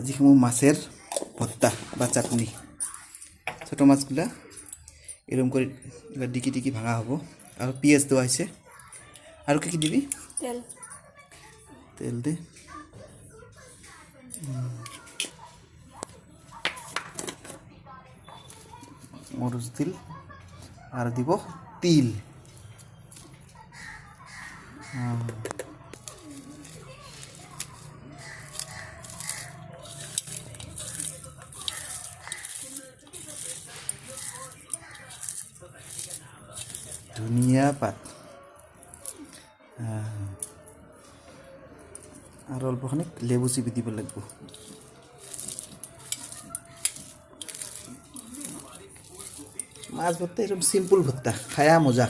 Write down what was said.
আজি খামু মাছের ভর্তা বা চাটনি। ছোট মাছগুলা এরকম করে এবার ডিকি ডিকি ভাঙা হবো। আর পেঁয়াজ দেওয়া হয়েছে। আর কি কি দিবি? তেল তেল দে। মরিচ দিল আর দিব তিল। ধনিয়া পাত আর অল্পখানি লেবু চিপি দিব লাগবে। মাছ ভর্তা এরকম সিম্পল ভর্তা, খায়া মজা।